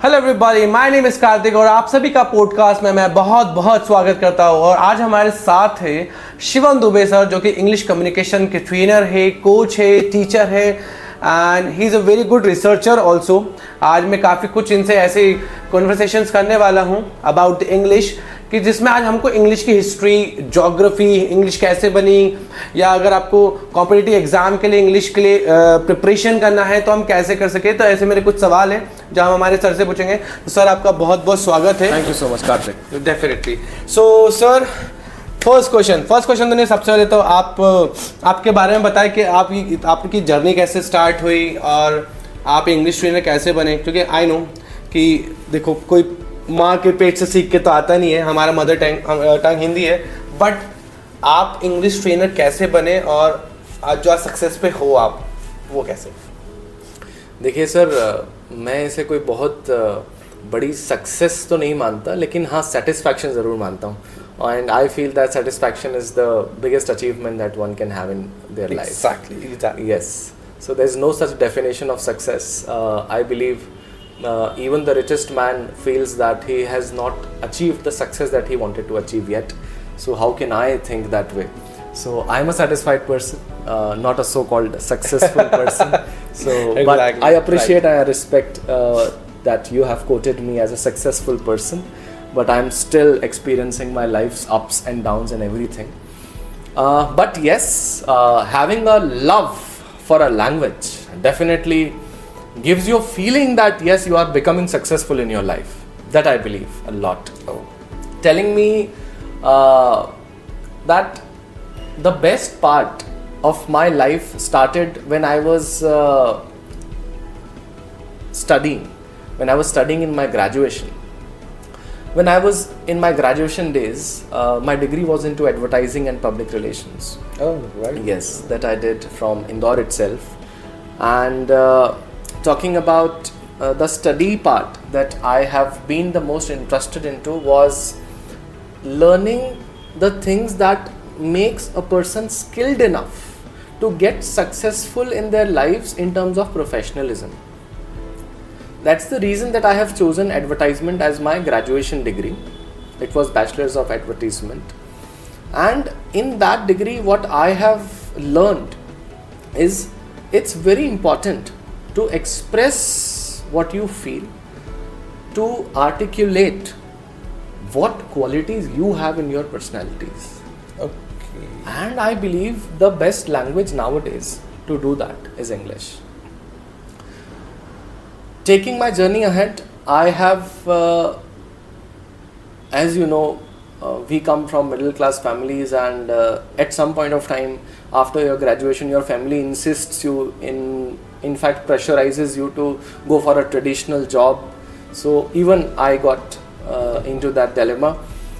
Hello everybody, my name is Kartik और आप सभी का पॉडकास्ट में मैं बहुत बहुत स्वागत करता हूँ। और आज हमारे साथ है शिवम दुबे सर, जो कि इंग्लिश कम्युनिकेशन के ट्रेनर है, कोच है, टीचर है and he is a very good researcher also. आज मैं काफ़ी कुछ इनसे ऐसे कॉन्वर्सेशंस करने वाला हूँ अबाउट इंग्लिश, कि जिसमें आज हमको इंग्लिश की हिस्ट्री, ज्योग्राफी, इंग्लिश कैसे बनी, या अगर आपको कॉम्पिटिटिव एग्जाम के लिए इंग्लिश के लिए प्रिपरेशन करना है तो हम कैसे कर सके। तो ऐसे मेरे कुछ सवाल हैं जो हम हमारे सर से पूछेंगे। तो सर, आपका बहुत बहुत स्वागत है। Thank you so much Kartik. Definitely. So sir, first question तो नहीं, सबसे पहले तो आप आपके बारे में बताएं कि आपकी जर्नी कैसे स्टार्ट हुई और आप इंग्लिश ट्रेनर कैसे बने। क्योंकि आई नो कि देखो, कोई माँ के पेट से सीख के तो आता नहीं है, हमारा मदर टंग हिंदी है, बट आप इंग्लिश ट्रेनर कैसे बने और आज जो आज सक्सेस पे हो आप, वो कैसे? देखिए सर, मैं इसे कोई बहुत बड़ी सक्सेस तो नहीं मानता, लेकिन हाँ सेटिस्फैक्शन ज़रूर मानता हूँ। And I feel that satisfaction is the biggest achievement that one can have in their life. Exactly. Yes. So there's no such definition of success. I believe even the richest man feels that he has not achieved the success that he wanted to achieve yet. So how can I think that way? So I'm a satisfied person, not a so-called successful person. So Exactly. But I appreciate and I respect that you have quoted me as a successful person, but I'm still experiencing my life's ups and downs and everything. But yes, having a love for a language definitely gives you a feeling that yes, you are becoming successful in your life. That I believe a lot. Telling me that the best part of my life started when I was studying in my graduation. When I was in my graduation days, my degree was into advertising and public relations. Oh, right. Yes, that I did from Indore itself. And talking about the study part that I have been the most interested into was learning the things that makes a person skilled enough to get successful in their lives in terms of professionalism. That's the reason that I have chosen advertisement as my graduation degree. It was Bachelor's of Advertisement. And in that degree, what I have learned is it's very important to express what you feel, to articulate what qualities you have in your personalities. Okay. And I believe the best language nowadays to do that is English. Taking my journey ahead, I have, as you know, we come from middle class families, and at some point of time after your graduation, your family insists you, in fact pressurizes you to go for a traditional job. So even I got into that dilemma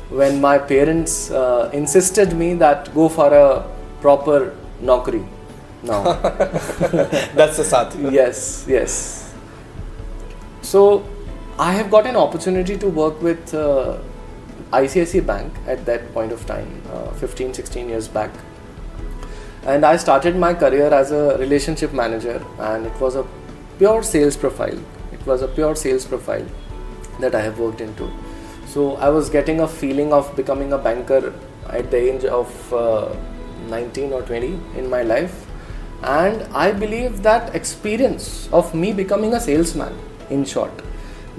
when my parents insisted me that go for a proper naukri now. That's the Saath. Yes. So I have got an opportunity to work with ICICI Bank at that point of time, 15-16 years back. And I started my career as a relationship manager, and it was a pure sales profile. That I have worked into. So I was getting a feeling of becoming a banker at the age of 19 or 20 in my life. And I believe that experience of me becoming a salesman, in short,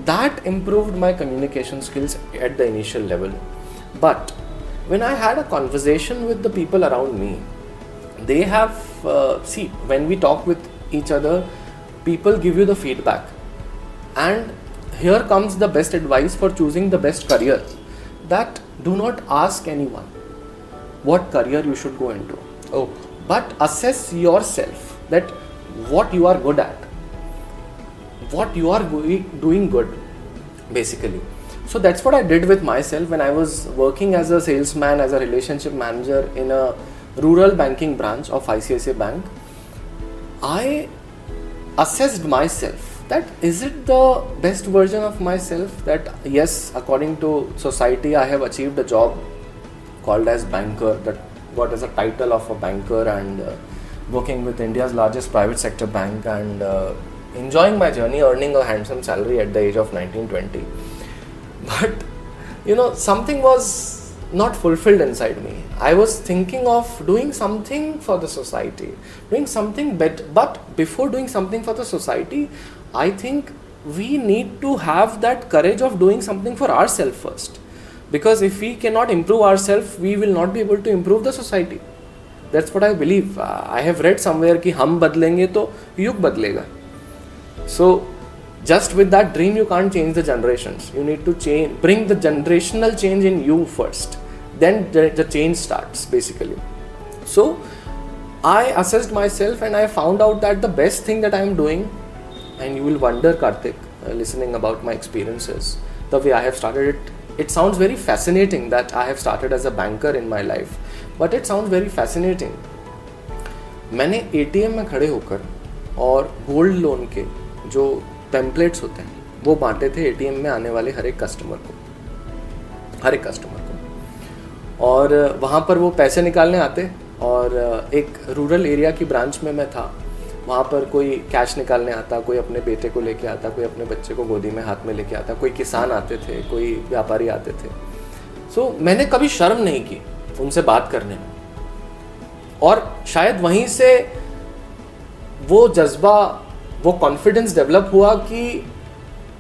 that improved my communication skills at the initial level. But when I had a conversation with the people around me, they have, when we talk with each other, people give you the feedback. And here comes the best advice for choosing the best career, that do not ask anyone what career you should go into. Oh. But assess yourself that what you are good at, what you are doing good, basically. So that's what I did with myself when I was working as a salesman, as a relationship manager in a rural banking branch of ICICI Bank. I assessed myself that is it the best version of myself, that yes, according to society I have achieved a job called as banker, that got as a title of a banker, and working with India's largest private sector bank, and enjoying my journey, earning a handsome salary at the age of 19-20. But something was not fulfilled inside me. I was thinking of doing something for the society, doing something better. But before doing something for the society, I think we need to have that courage of doing something for ourselves first. Because if we cannot improve ourselves, we will not be able to improve the society. That's what I believe. I have read somewhere कि हम बदलेंगे तो युग बदलेगा. So just with that dream, you can't change the generations. You need to bring the generational change in you first. Then the change starts basically. So I assessed myself and I found out that the best thing that I am doing, and you will wonder, Karthik, listening about my experiences, the way I have started it. It sounds very fascinating that I have started as a banker in my life, but it sounds very fascinating. मैंने ATM में खड़े होकर और gold loan के जो templates होते हैं वो बांटे थे ATM में आने वाले हर एक कस्टमर को. और वहाँ पर वो पैसे निकालने आते, और एक रूरल एरिया की ब्रांच में मैं था. वहाँ पर कोई कैश निकालने आता, कोई अपने बेटे को लेके आता, कोई अपने बच्चे को गोदी में हाथ में लेके आता, कोई किसान आते थे, कोई व्यापारी आते थे. सो मैंने कभी शर्म नहीं की उनसे बात करने में, और शायद वहीं से वो जज्बा, वो कॉन्फिडेंस डेवलप हुआ कि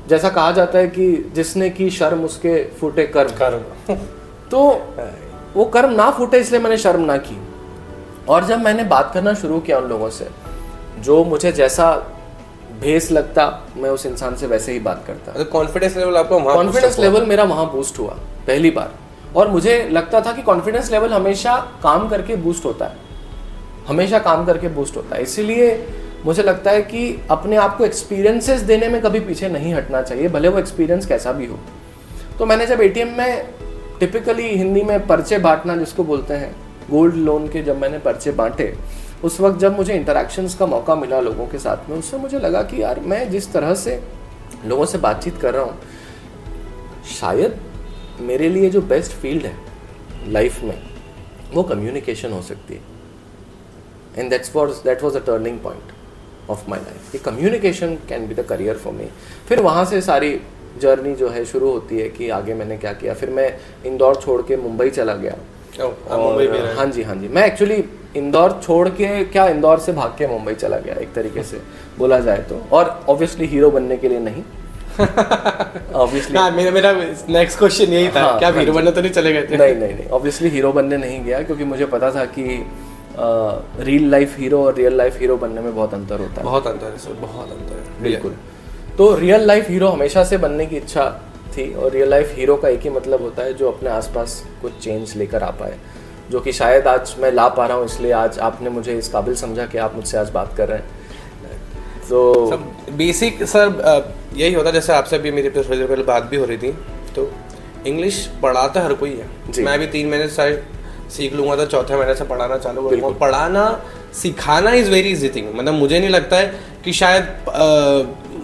जैसा कहा जाता है कि जिसने की शर्म उसके फूटे कर्म. तो वो कर्म ना फूटे इसलिए मैंने शर्म ना की. और जब मैंने बात करना शुरू किया उन लोगों से, जो मुझे जैसा भेस लगता मैं उस इंसान से वैसे ही बात करता. कॉन्फिडेंस लेवल आपका वहाँ, कॉन्फिडेंस लेवल मेरा वहाँ बूस्ट हुआ पहली बार. और मुझे लगता था कि कॉन्फिडेंस लेवल हमेशा काम करके बूस्ट होता है, हमेशा काम करके बूस्ट होता है. इसीलिए मुझे लगता है कि अपने आप को एक्सपीरियंसेस देने में कभी पीछे नहीं हटना चाहिए, भले वो एक्सपीरियंस कैसा भी हो. तो मैंने जब ATM में टिपिकली हिंदी में पर्चे बांटना जिसको बोलते हैं, गोल्ड लोन के जब मैंने पर्चे बांटे, उस वक्त जब मुझे इंटरेक्शंस का मौका मिला लोगों के साथ में, उससे मुझे लगा कि यार मैं जिस तरह से लोगों से बातचीत कर रहा हूँ, शायद मेरे लिए जो बेस्ट फील्ड है लाइफ में वो कम्युनिकेशन हो सकती है. And that was a turning point of my life कि communication can be the career for me. फिर वहाँ से सारी जर्नी जो है शुरू होती है कि आगे मैंने क्या किया. फिर मैं इंदौर छोड़ के मुंबई चला गया. हाँ जी, मैं एक्चुअली इंदौर छोड़ के क्या, इंदौर से भाग के मुंबई चला गया एक तरीके से बोला जाए तो. और ऑब्वियसली हीरो बनने के लिए नहीं. ऑब्वियसली मेरा नेक्स्ट क्वेश्चन यही था. क्या हीरो बनने तो नहीं चले गए थे? नहीं, ऑब्वियसली हीरो बनने नहीं गया, क्योंकि मुझे पता था कि रियल लाइफ हीरो और रियल लाइफ हीरो बनने में बहुत अंतर होता है. बहुत अंतर है सर, बहुत अंतर है, बिल्कुल. तो रियल लाइफ हीरो हमेशा से बनने की इच्छा थी, और रियल लाइफ हीरो का एक ही मतलब होता है, जो अपने आसपास कुछ चेंज लेकर आ पाए, जो कि शायद आज मैं ला पा रहा हूँ. इसलिए आज आपने मुझे इस काबिल समझा कि आप मुझसे आज बात कर रहे हैं. तो बेसिक सर यही होता है. जैसे आपसे भी मेरी थोड़ी देर पहले बात भी हो रही थी, तो इंग्लिश पढ़ाता हर कोई है. मैं भी 3 महीने से सीख लूँगा तो चौथे महीने से पढ़ाना चालू करूँगा. पढ़ाना सिखाना इज़ वेरी इजी थिंग. मतलब मुझे नहीं लगता है कि शायद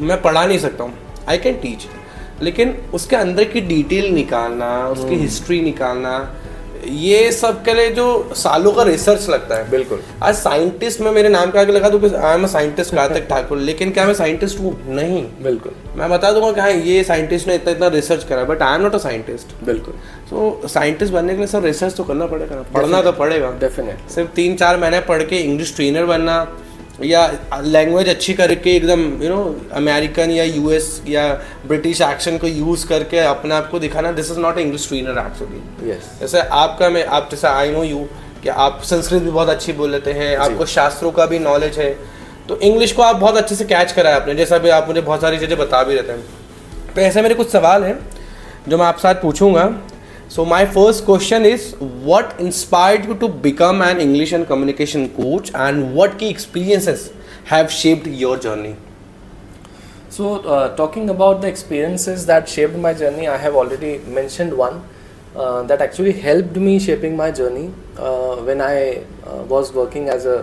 मैं पढ़ा नहीं सकता हूँ. आई कैन टीच, लेकिन उसके अंदर की डिटेल निकालना, उसकी हिस्ट्री निकालना, ये सब के लिए जो सालों का रिसर्च लगता है. बिल्कुल. आज साइंटिस्ट में मेरे नाम के आगे लगा तो I am a scientist Kartik Thakur, लेकिन क्या मैं साइंटिस्ट हूँ? नहीं. बिल्कुल. मैं बता दूंगा कि हाँ ये साइंटिस्ट ने इतना रिसर्च करा, but I am not a scientist. बिल्कुल. सो साइंटिस्ट बनने के लिए सर रिसर्च तो करना पड़ेगा, पढ़ना तो पड़ेगा. डेफिनेट. सिर्फ 3-4 महीने पढ़ के इंग्लिश ट्रेनर बनना, या लैंग्वेज अच्छी करके एकदम अमेरिकन या US या ब्रिटिश एक्शन को यूज़ करके अपने आप को दिखाना, this is not English trainer actually. जैसे आप जैसे आई नो यू कि आप संस्कृत भी बहुत अच्छी बोल लेते हैं, आपको शास्त्रों का भी नॉलेज है, तो इंग्लिश को आप बहुत अच्छे से कैच करा है आपने, जैसा भी आप मुझे बहुत सारी चीज़ें बता भी रहते हैं. तो ऐसे मेरे कुछ सवाल हैं जो मैं आपसे आज पूछूंगा. So my first question is, what inspired you to become an English and communication coach, and what key experiences have shaped your journey? So talking about the experiences that shaped my journey, I have already mentioned one that actually helped me shaping my journey when I was working as a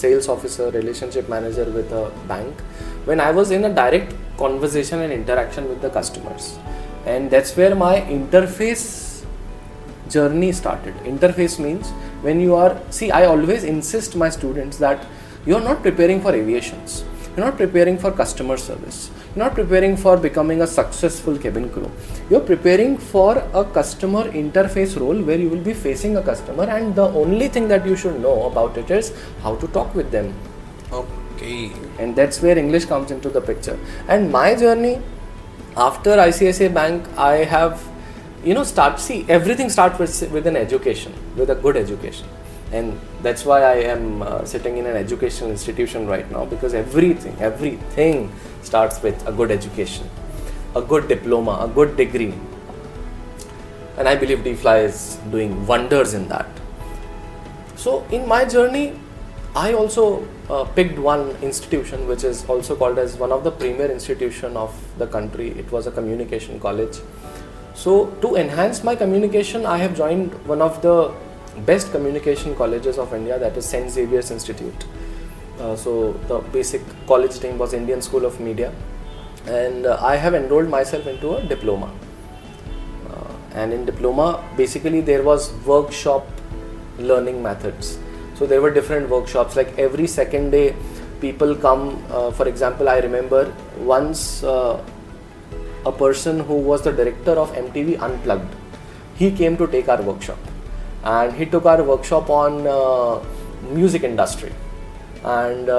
sales officer, relationship manager with a bank, when I was in a direct conversation and interaction with the customers, and that's where my interface journey started. Interface means when you are, I always insist my students that you are not preparing for aviations. you're not preparing for customer service, you're not preparing for becoming a successful cabin crew. You're preparing for a customer interface role where you will be facing a customer, and the only thing that you should know about it is how to talk with them. Okay. And that's where English comes into the picture. And my journey after ICICI Bank, I have, everything starts with an education, with a good education. And that's why I am sitting in an educational institution right now, because everything starts with a good education, a good diploma, a good degree. And I believe DFly is doing wonders in that. So in my journey, I also picked one institution which is also called as one of the premier institution of the country. It was a communication college. So to enhance my communication, I have joined one of the best communication colleges of India, that is St. Xavier's Institute. So the basic college name was Indian School of Media, and I have enrolled myself into a diploma. And in diploma, basically there was workshop learning methods. So there were different workshops, like every second day people come. For example, I remember once a person who was the director of MTV Unplugged, he came to take our workshop. And he took our workshop on music industry. And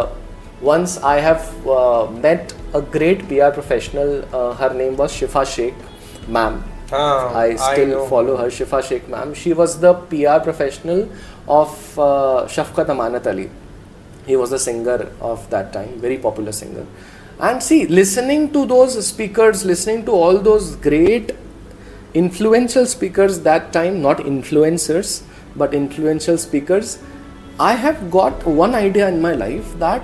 once I have met a great PR professional, her name was Shifa Sheikh ma'am. I still follow her, Shifa Sheikh ma'am. She was the PR professional of Shafqat Amanat Ali. He was a singer of that time, very popular singer. And see, listening to those speakers, listening to all those great influential speakers that time, not influencers, but influential speakers, I have got one idea in my life that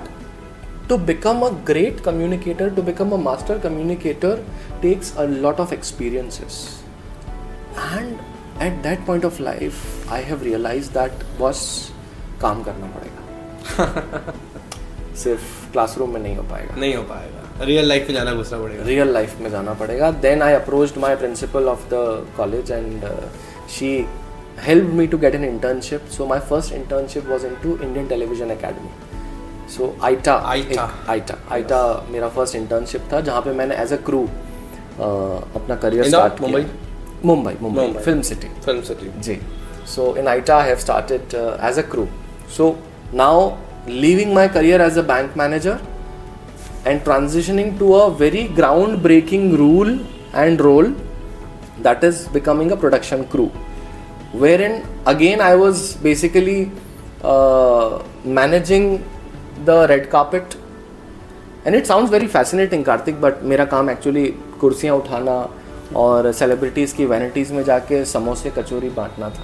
to become a great communicator, to become a master communicator takes a lot of experiences. And at that point of life, I have realized that boss, काम करना पड़ेगा. सिर्फ classroom में नहीं हो पाएगा. Real life में जाना घुसना पड़ेगा. रियल लाइफ में जाना पड़ेगा. Then I approached my principal of the college, and she helped me to get an internship. So my first internship was into Indian Television Academy. So ITA मेरा first internship था, जहाँ पे मैंने as a crew अपना career start किया. Mumbai, Film City. Ji. So in ITA I have started as a crew. So now leaving my career as a bank manager and transitioning to a very groundbreaking role that is becoming a production crew, wherein again I was basically managing the red carpet. And it sounds very fascinating, Karthik, but मेरा काम actually कुर्सियाँ उठाना और celebrities की vanities में जाके समोसे कचौरी बांटना था.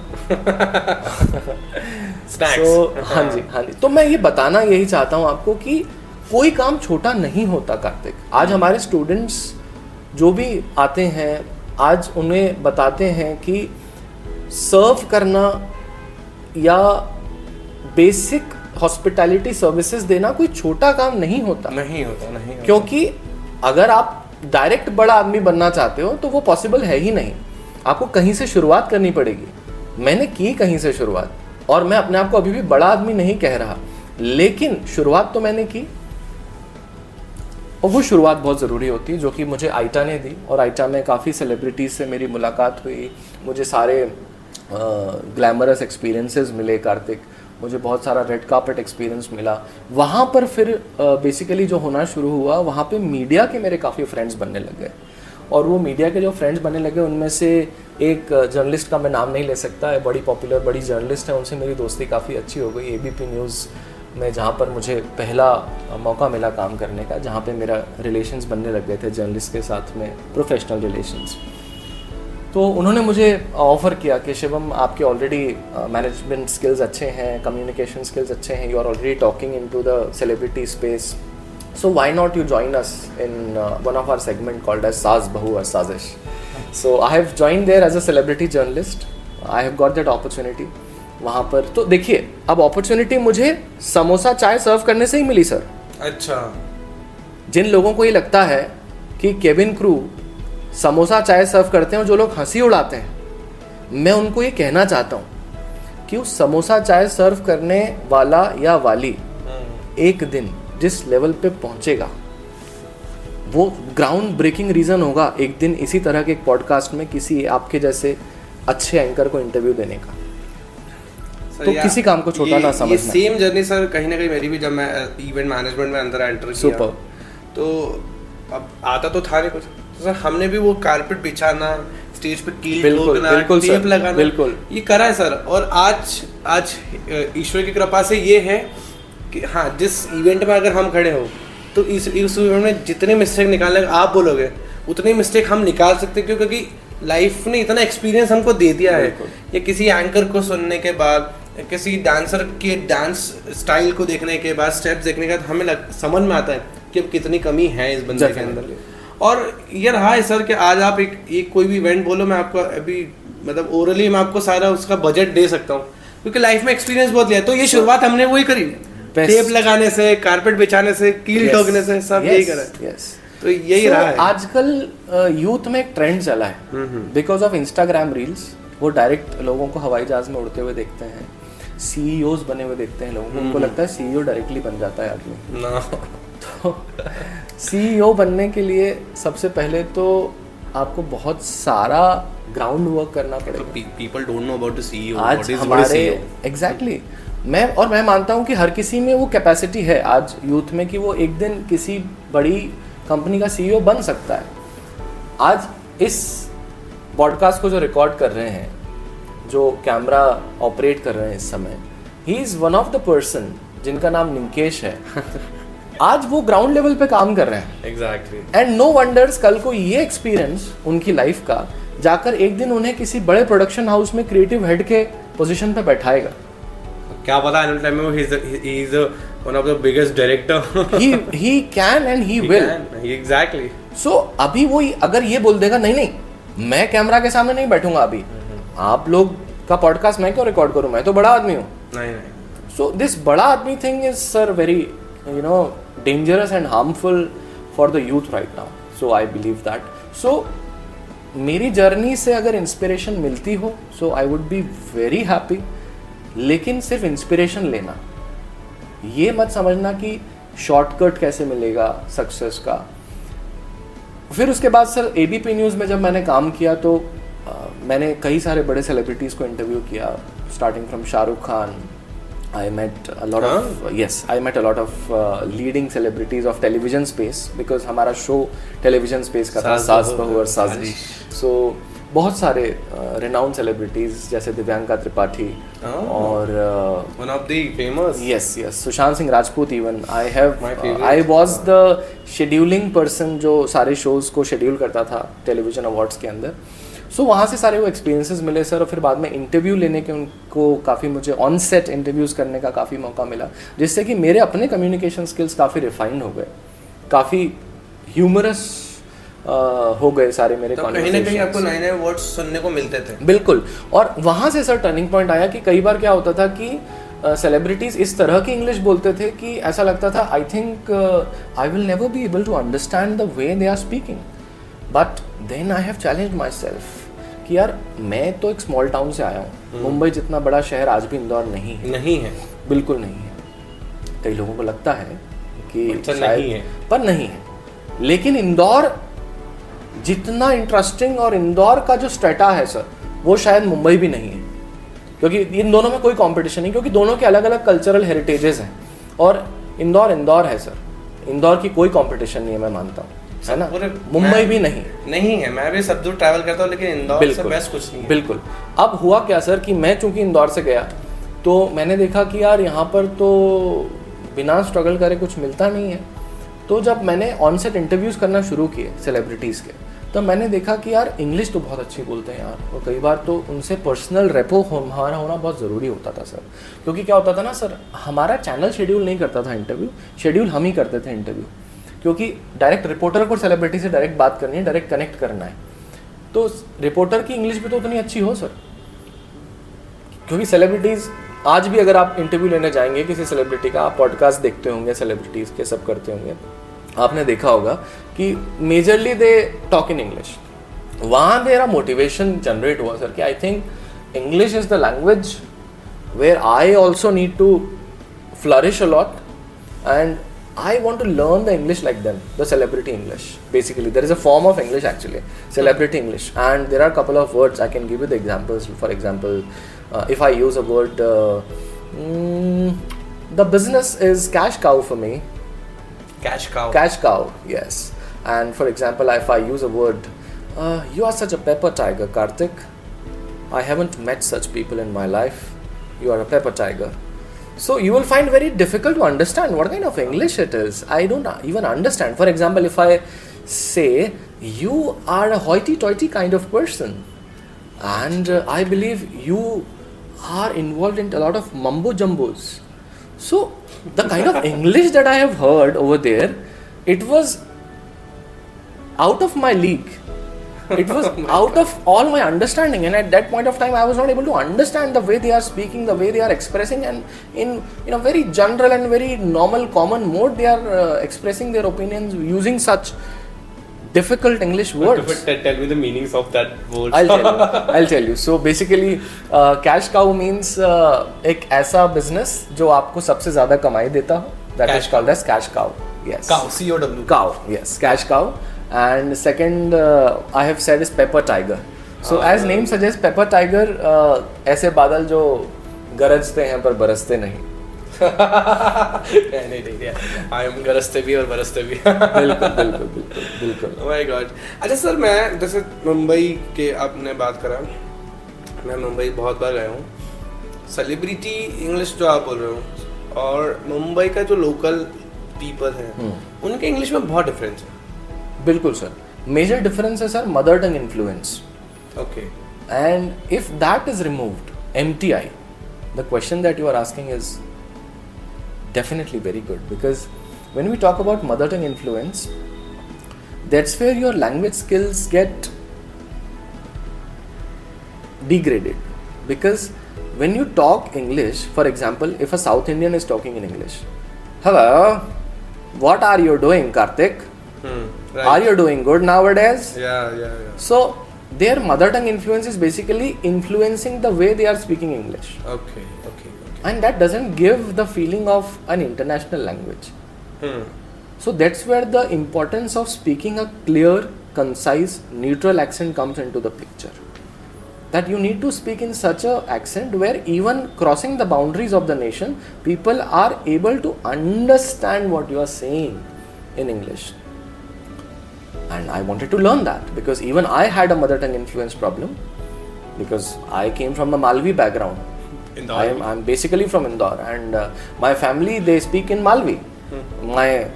हाँ जी. तो मैं ये बताना यही चाहता हूँ आपको कि कोई काम छोटा नहीं होता, कार्तिक. आज हमारे स्टूडेंट्स जो भी आते हैं, आज उन्हें बताते हैं कि सर्व करना या बेसिक हॉस्पिटैलिटी सर्विसेज देना कोई छोटा काम नहीं होता. क्योंकि अगर आप डायरेक्ट बड़ा आदमी बनना चाहते हो तो वो पॉसिबल है ही नहीं. आपको कहीं से शुरुआत करनी पड़ेगी. मैंने की कहीं से शुरुआत, और मैं अपने आप को अभी भी बड़ा आदमी नहीं कह रहा, लेकिन शुरुआत तो मैंने की. और वो शुरुआत बहुत ज़रूरी होती है, जो कि मुझे आइटा ने दी. और आइटा में काफ़ी सेलिब्रिटीज़ से मेरी मुलाकात हुई, मुझे सारे ग्लैमरस एक्सपीरियंसेस मिले, कार्तिक. मुझे बहुत सारा रेड कार्पेट एक्सपीरियंस मिला. वहाँ पर फिर बेसिकली जो होना शुरू हुआ, वहाँ पे मीडिया के मेरे काफ़ी फ्रेंड्स बनने लग गए. और वो मीडिया के जो फ्रेंड्स बनने लगे, उनमें से एक जर्नलिस्ट का मैं नाम नहीं ले सकता है, बड़ी पॉपुलर बड़ी जर्नलिस्ट है, उनसे मेरी दोस्ती काफ़ी अच्छी हो गई. ABP न्यूज़ में जहाँ पर मुझे पहला मौका मिला काम करने का, जहाँ पे मेरा रिलेशंस बनने लग गए थे जर्नलिस्ट के साथ में, प्रोफेशनल रिलेशंस. तो उन्होंने मुझे ऑफ़र किया कि शिवम, आपके ऑलरेडी मैनेजमेंट स्किल्स अच्छे हैं, कम्युनिकेशन स्किल्स अच्छे हैं, you are already talking into the celebrity space, so why not you join us in one of our segment called as Saas Bahu aur Saazish. So I have join there as a celebrity journalist. I have got that opportunity वहाँ पर. तो देखिए, अब opportunity मुझे समोसा चाय सर्व करने से ही मिली, sir. अच्छा. जिन लोगों को ये लगता है कि केबिन क्रू समोसा चाय सर्व करते हैं, जो लोग हंसी उड़ाते हैं, मैं उनको ये कहना चाहता हूँ कि उस समोसा चाय सर्व करने वाला या वाली एक दिन जिस लेवल पे पहुंचेगा वो ग्राउंड ब्रेकिंग रीज़न होगा एक दिन इसी तरह के एक पॉडकास्ट में किसी आपके जैसे अच्छे एंकर को इंटरव्यू देने का। तो किसी काम को छोटा ना समझना। ये सेम जर्नी सर कहीं ना कहीं मेरी भी, जब मैं इवेंट मैनेजमेंट में अंदर एंटर किया तो अब आता तो था नहीं कुछ, तो सर हमने भी वो कारपेट बिछाना, स्टेज पे कील ठोकना, टेप लगाना, बिल्कुल ये करा है सर। और आज ईश्वर की कृपा से ये है कि हाँ, जिस इवेंट में अगर हम खड़े हो तो इस इवेंट में जितने मिस्टेक निकालने आप बोलोगे उतनी मिस्टेक हम निकाल सकते, क्योंकि लाइफ ने इतना एक्सपीरियंस हमको दे दिया है। या किसी एंकर को सुनने के बाद, किसी डांसर के डांस स्टाइल को देखने के बाद, स्टेप्स देखने के बाद हमें समझ में आता है कि अब कितनी कमी है इस बंदे के अंदर। और ये रहा है सर कि आज आप एक कोई भी इवेंट बोलो, मैं आपको अभी मतलब ओरली मैं आपको सारा उसका बजट दे सकता हूँ, क्योंकि लाइफ में एक्सपीरियंस बहुत लिया। तो ये शुरुआत हमने वही करी, टेप लगाने से, कारपेट बिछाने से, कील ठोकने से, सब यही करा। तो यही रहा है। आजकल यूथ में एक ट्रेंड चला है बिकॉज ऑफ इंस्टाग्राम रील्स। वो डायरेक्ट लोगों को हवाई जहाज में उड़ते हुए देखते हैं, सीईओज बने हुए देखते हैं लोगों को, उनको लगता है सीईओ डायरेक्टली बन जाता है आदमी ना। तो सीईओ बनने के लिए सबसे पहले तो आपको बहुत सारा ग्राउंड वर्क करना पड़ेगा। People don't know about the CEO. आज हमारे एग्जैक्टली मैं मानता हूँ कि हर किसी में वो कैपेसिटी है आज यूथ में कि वो एक दिन किसी बड़ी कंपनी का सीईओ बन सकता है। आज इस पॉडकास्ट को जो रिकॉर्ड कर रहे हैं, जो कैमरा ऑपरेट कर रहे हैं इस समय, he is one of the person जिनका नाम निकेश है। आज वो ग्राउंड लेवल पे काम कर रहे हैं। एग्जैक्टली। एंड नो वंडर्स कल को ये एक्सपीरियंस उनकी लाइफ का जाकर एक दिन उन्हें किसी बड़े प्रोडक्शन हाउस में क्रिएटिव हेड के पोजीशन पे बैठाएगा। क्या पता आने टाइम में he is one of the biggest director. he can and he will. Exactly. So अभी वो अगर ये बोल देगा नहीं मैं कैमरा के सामने नहीं बैठूंगा अभी, आप लोग का पॉडकास्ट मैं क्यों रिकॉर्ड करूं, मैं तो बड़ा आदमी हूँ। नहीं। So this बड़ा आदमी thing is sir very dangerous and harmful for the youth right now. So I believe that. So मेरी जर्नी से अगर इंस्पिरेशन मिलती हो so I would be very happy. लेकिन सिर्फ इंस्पिरेशन लेना, ये मत समझना कि शॉर्टकट कैसे मिलेगा सक्सेस का। फिर उसके बाद सर एबीपी न्यूज़ में जब मैंने काम किया तो मैंने कई सारे बड़े सेलिब्रिटीज़ को इंटरव्यू किया, starting from Shahrukh Khan. I met a lot of leading celebrities of television space because हमारा शो टेलीविजन स्पेस का था, सास बहू और साजिश। सो बहुत सारे रिनाउंड सेलिब्रिटीज जैसे दिव्यांका त्रिपाठी और one of the famous yes Sushant Singh Rajput. Even I was the scheduling person जो सारे शोज को शेड्यूल करता था टेलीविजन अवार्ड्स के अंदर। सो वहाँ से सारे वो एक्सपीरियंसेस मिले सर। और फिर बाद में इंटरव्यू लेने के उनको काफ़ी, मुझे ऑन सेट इंटरव्यूज़ करने का काफ़ी मौका मिला, जिससे कि मेरे अपने कम्युनिकेशन स्किल्स काफ़ी रिफाइंड हो गए, काफ़ी ह्यूमरस हो गए सारे मेरे कहीं ना कहीं आपको नए नए वर्ड्स सुनने को मिलते थे। बिल्कुल। और वहाँ से सर टर्निंग पॉइंट आया कि कई बार क्या होता था कि सेलिब्रिटीज़ इस तरह की इंग्लिश बोलते थे कि ऐसा लगता था I think I will never be able to understand the way they are speaking. But then I have challenged myself कि यार मैं तो एक स्मॉल टाउन से आया हूँ, मुंबई जितना बड़ा शहर आज भी इंदौर नहीं है, बिल्कुल नहीं है। कई लोगों को लगता है कि शायद नहीं है, पर नहीं है। लेकिन इंदौर जितना इंटरेस्टिंग और इंदौर का जो स्ट्रेटा है सर, वो शायद मुंबई भी नहीं है, क्योंकि इन दोनों में कोई कंपटीशन नहीं, क्योंकि दोनों के अलग अलग कल्चरल हेरिटेजेस हैं। और इंदौर है सर, इंदौर की कोई कंपटीशन नहीं है, मैं मानता हूँ, है ना। मुंबई भी नहीं है। मैं भी सब दूर ट्रैवल करता हूँ, लेकिन इंदौर से बेस्ट कुछ नहीं है। बिल्कुल। अब हुआ क्या सर कि मैं चूंकि इंदौर से गया तो मैंने देखा कि यार यहाँ पर तो बिना स्ट्रगल करे कुछ मिलता नहीं है। तो जब मैंने ऑन सेट इंटरव्यूज़ करना शुरू किए सेलिब्रिटीज़ के, तो मैंने देखा कि यार इंग्लिश तो बहुत अच्छी बोलते हैं यार, और कई बार तो उनसे पर्सनल रेपो हमारा होना बहुत ज़रूरी होता था सर। क्योंकि क्या होता था ना सर, हमारा चैनल शेड्यूल नहीं करता था इंटरव्यू, शेड्यूल हम ही करते थे इंटरव्यू, क्योंकि डायरेक्ट रिपोर्टर को सेलिब्रिटी से डायरेक्ट बात करनी है, डायरेक्ट कनेक्ट करना है। तो रिपोर्टर की इंग्लिश भी तो उतनी अच्छी हो सर, क्योंकि सेलिब्रिटीज़ आज भी अगर आप इंटरव्यू लेने जाएंगे किसी सेलिब्रिटी का, आप पॉडकास्ट देखते होंगे सेलिब्रिटीज़ के, सब करते होंगे, आपने देखा होगा कि majorly they talk in English. वहाँ मेरा मोटिवेशन जनरेट हुआ सर कि I think English is the language where I also need to flourish a lot, and I want to learn the English like them, the celebrity English. Basically, there is a form of English actually, celebrity English, and there are a couple of words. I can give you the examples. For example, if I use a word, the business is cash cow for me. Cash cow. Cash cow, yes. And for example, if I use a word, you are such a pepper tiger, Karthik. I haven't met such people in my life. You are a pepper tiger. So you will find very difficult to understand what kind of English it is. I don't even understand. For example, if I say you are a hoity-toity kind of person, and I believe you are involved in a lot of mumbo jumbos. So the kind of English that I have heard over there, it was out of my league. It was out of all my understanding, and at that point of time I was not able to understand the way they are speaking, the way they are expressing, and in a very general and very normal common mode they are expressing their opinions using such difficult English words. Tell me the meanings of that word. I'll tell you. So basically cash cow means एक ऐसा business जो आपको सबसे ज़्यादा कमाई देता हो. That is called as cash cow. Yes. Cow. C-O-W. Cow. Yes. Cash cow. And second I have said is pepper tiger. So as name suggests, pepper tiger ऐसे बादल जो गरजते हैं पर बरसते नहीं. नहीं आई एम गरजते भी और बरसते भी. बिल्कुल. Oh my God. अच्छा सर, मैं जैसे मुंबई के आपने बात करा, मैं मुंबई बहुत बार गया हूँ. सेलिब्रिटी इंग्लिश जो आप बोल रहे हो और मुंबई का जो लोकल पीपल हैं उनके इंग्लिश में बहुत डिफरेंस है. बिल्कुल सर. मेजर डिफरेंस है sir mother tongue influence. Okay. And if that is removed, MTI, the question that you are asking is definitely very good, because when we talk about mother tongue influence, that's where your language skills get degraded. Because when you talk English, for example, if a South Indian is talking in English, hello, what are you doing, Karthik? Right. Are you doing good nowadays? Yeah. So their mother tongue influence is basically influencing the way they are speaking English. Okay. And that doesn't give the feeling of an international language. So that's where the importance of speaking a clear, concise, neutral accent comes into the picture. That you need to speak in such a accent where even crossing the boundaries of the nation, people are able to understand what you are saying in English. And I wanted to learn that, because even I had a mother tongue influence problem, because I came from a Malvi background. I'm basically from Indore, and my family, they speak in Malvi.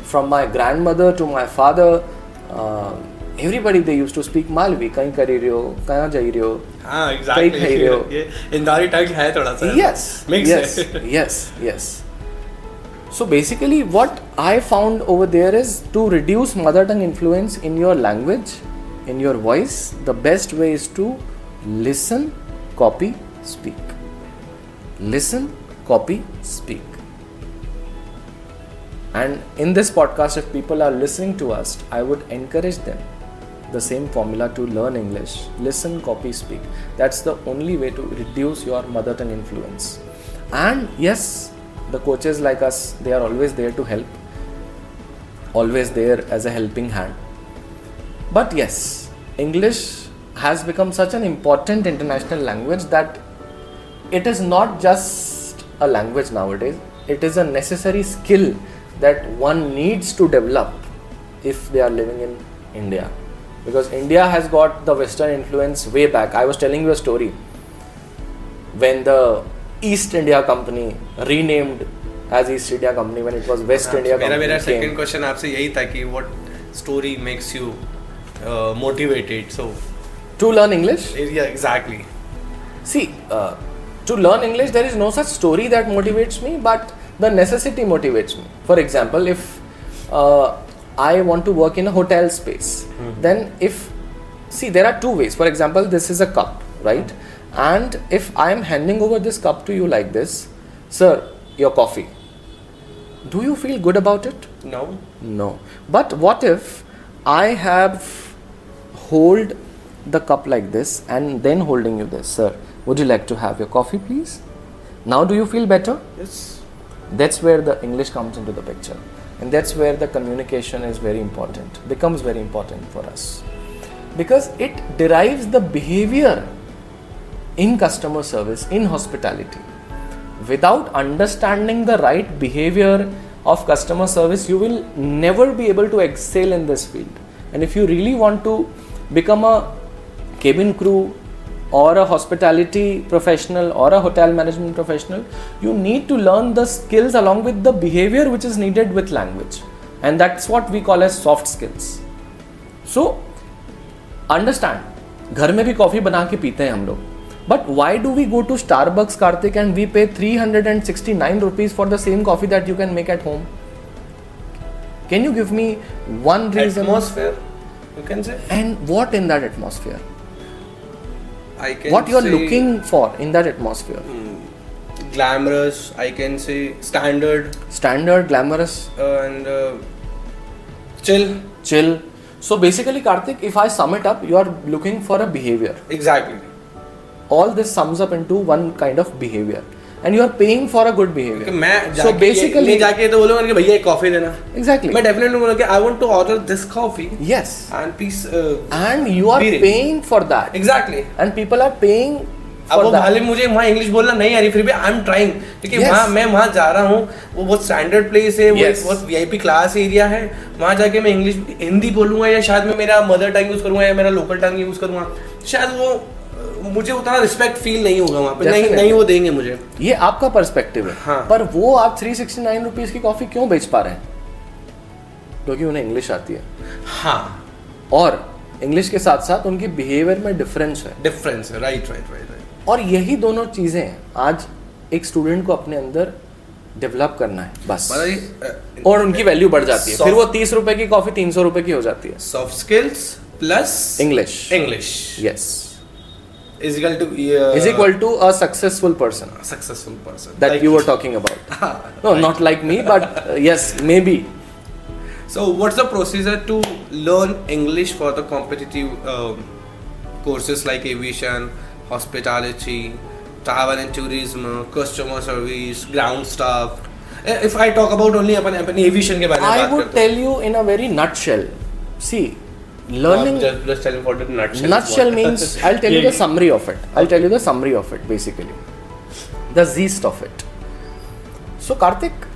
From my grandmother to my father, everybody, they used to speak Malvi. Kahin kari rahe ho, kahan jai rahe ho. हाँ, exactly. kahin khai rahe ho. ये इंदौरी टंग है थोड़ा सा. Yes. So basically what I found over there is, to reduce mother tongue influence in your language, in your voice, the best way is to listen, copy, speak. Listen, copy, speak. And in this podcast, if people are listening to us, I would encourage them the same formula to learn English. Listen, copy, speak. That's the only way to reduce your mother tongue influence. And yes, the coaches like us, they are always there to help, always there as a helping hand. But yes, English has become such an important international language that it is not just a language nowadays. It is a necessary skill that one needs to develop if they are living in India. Because India has got the Western influence way back. I was telling you a story. When the East India Company renamed as East India Company, when it was West India Company. मेरा second question आपसे यही था कि what story makes you motivated? So to learn English? Yeah, exactly. See, to learn English, there is no such story that motivates me, but the necessity motivates me. For example, if I want to work in a hotel space, then there are two ways. For example, this is a cup, right? And if I am handing over this cup to you like this, sir, your coffee, do you feel good about it? No. But what if I have hold the cup like this and then holding you this, sir, would you like to have your coffee, please? Now do you feel better? Yes. That's where the English comes into the picture. and that's where the communication is very important, becomes very important for us, because it derives the behavior in customer service, in hospitality. Without understanding the right behavior of customer service, you will never be able to excel in this field. And if you really want to become a cabin crew or a hospitality professional or a hotel management professional, you need to learn the skills along with the behavior which is needed with language, and that's what we call as soft skills. So understand, घर में भी coffee बना के पीते हैं हम लोग, but why do we go to Starbucks, Karthik, and we pay 369 rupees for the same coffee that you can make at home? Can you give me one reason? Atmosphere, you can say. And what in that atmosphere? I can What you are say looking for in that atmosphere? glamorous, I can say standard, Standard, glamorous, and chill. chill. So basically, Karthik, if I sum it up, you are looking for a behavior. Exactly. All this sums up into one kind of behavior, and you are paying for a good behavior. मैं So basically, नहीं जाके तो बोलूँगा कि भैया एक coffee देना. exactly. मैं definitely बोलूँगा कि I want to order this coffee Yes. and please. And you are Beer. paying for that. Exactly. And people are paying अब for वो that. भले मुझे वहाँ इंग्लिश बोलना नहीं आ रही, फिर भी आई एम ट्राइंग, क्योंकि Yes. वहाँ मैं वहाँ जा रहा हूँ, वो बहुत स्टैंडर्ड प्लेस है, वो Yes. एक बहुत वीआईपी क्लास एरिया है. वहाँ जाके मैं इंग्लिश हिंदी बोलूँगा या शायद मैं मेरा मदर टंग यूज़ करूँगा या मेरा लोकल टंग यूज़ करूँगा, शायद वो मुझे उतना रिस्पेक्ट फील नहीं होगा वहाँ पे. नहीं वो देंगे मुझे. ये आपका पर्सपेक्टिव है. हाँ. पर वो आप 369 रुपीस की कॉफी क्यों बेच पा रहे हैं? क्योंकि उन्हें इंग्लिश आती है. हाँ. और इंग्लिश के साथ साथ उनकी बिहेवियर में डिफरेंस है. डिफरेंस है. राइट. और यही दोनों चीजें आज एक स्टूडेंट को अपने अंदर डेवलप करना है बस, और उनकी वैल्यू बढ़ जाती है. फिर वो 30 रुपए की कॉफी 300 रुपए की हो जाती है. Soft skills plus English. Yes. is equal to a successful person that like you were talking about. No, not like me, but yes, maybe. So what's the procedure to learn English for the competitive courses like aviation, hospitality, travel and tourism, customer service, ground staff? If I talk about only upon aviation के बारे में बात I would tell you in a very nutshell. See, learning. Just tell me what the nutshell. Nutshell means I'll tell you the summary of it. I'll tell you the summary of it basically. The gist of it. So Karthik,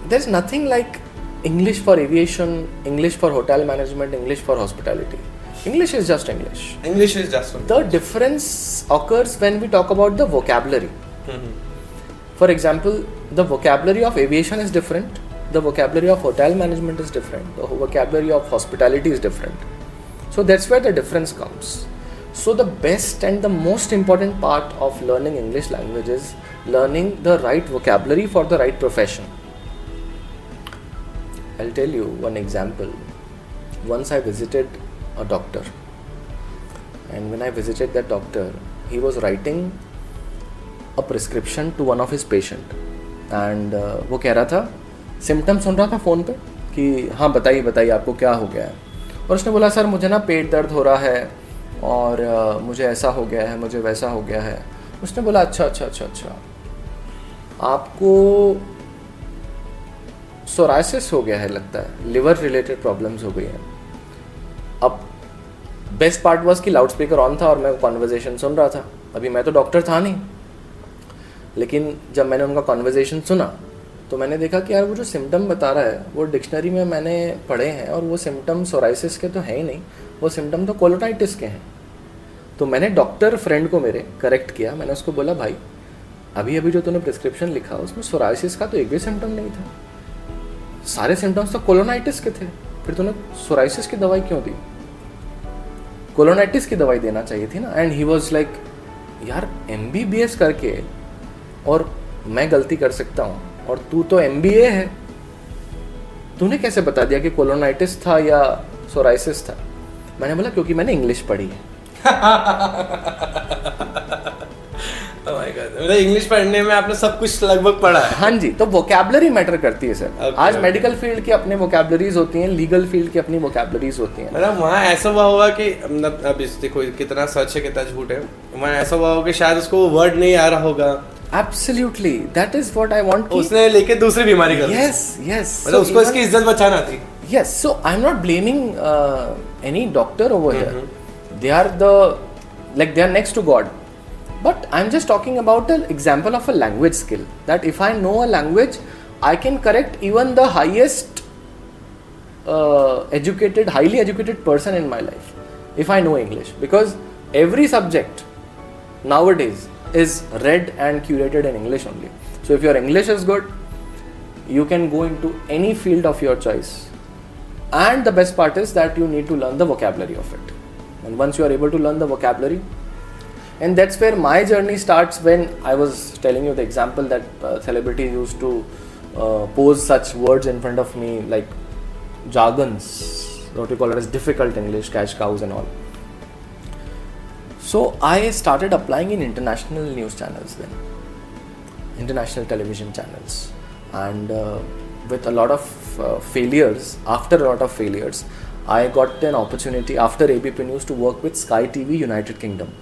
there's nothing like English for aviation, English for hotel management, English for hospitality. English is just English. English is just The difference occurs when we talk about the vocabulary. For example, the vocabulary of aviation is different. The vocabulary of hotel management is different. The vocabulary of hospitality is different. So that's where the difference comes. So the best and the most important part of learning English language is learning the right vocabulary for the right profession. I'll tell you one example. Once I visited a doctor, and when I visited that doctor, he was writing a prescription to one of his patient, and वो कह रहा था, symptom सुन रहा था phone पे कि हाँ बताइए आपको क्या हो गया है. और उसने बोला सर मुझे ना पेट दर्द हो रहा है और मुझे ऐसा हो गया है, मुझे वैसा हो गया है. उसने बोला अच्छा आपको सोराइसिस हो गया है लगता है, लिवर रिलेटेड प्रॉब्लम्स हो गई हैं. अब बेस्ट पार्ट वाज कि लाउड स्पीकर ऑन था और मैं कॉन्वर्जेशन सुन रहा था. अभी मैं तो डॉक्टर था नहीं, लेकिन जब मैंने उनका कॉन्वर्जेशन सुना तो मैंने देखा कि यार वो जो सिम्टम बता रहा है वो डिक्शनरी में मैंने पढ़े हैं और वो सिम्टम सोराइसिस के तो है ही नहीं, वो सिम्टम तो कोलोनाइटिस के हैं. तो मैंने डॉक्टर फ्रेंड को मेरे करेक्ट किया. मैंने उसको बोला भाई अभी जो तूने प्रिस्क्रिप्शन लिखा उसमें सोराइसिस का तो एक भी सिम्टम नहीं था, सारे सिम्टम्स तो कोलोनाइटिस के थे, फिर तूने सोराइसिस की दवाई क्यों दी? कोलोनाइटिस की दवाई देना चाहिए थी ना. एंड ही वाज लाइक यार MBBS करके और मैं गलती कर सकता हूँ और तू तो MBA है, तूने कैसे बता दिया कि कोलोनाइटिस था या सोराइसिस था? मैंने बोला क्योंकि मैंने इंग्लिश पढ़ी है. मतलब इंग्लिश पढ़ने में आपने सब कुछ लगभग पढ़ा है. हाँ जी, तो वोकैबुलरी मैटर करती है सर. आज मेडिकल फील्ड की अपने वोकैबुलरीज होती हैं, लीगल फील्ड की अपनी वोकैबुलरीज होती हैं. मतलब वहाँ ऐसा हुआ होगा कि मतलब अब इस देखो कितना सच है कितना झूठ है. वहाँ ऐसा हुआ होगा कि शायद उसको वर्ड नहीं आ रहा होगा Absolutely, that is what I want. उसने लेके दूसरी बीमारी कर दी। Yes, yes. मतलब उसको इसकी इज्जत बचाना थी। Yes, so I'm not blaming any doctor over here. They are they are next to God. But I'm just talking about an example of a language skill. That if I know a language, I can correct even the highest highly educated person in my life if I know English. Because every subject nowadays is read and curated in English only. So if your English is good, you can go into any field of your choice. And the best part is that you need to learn the vocabulary of it. And once you are able to learn the vocabulary, and that's where my journey starts. When I was telling you the example that celebrities used to pose such words in front of me, like jargons, what we call it as difficult English, cash cows and all. So I started applying in international news channels then, international television channels, and with a lot of failures, after a lot of failures, I got an opportunity after ABP News to work with Sky TV United Kingdom.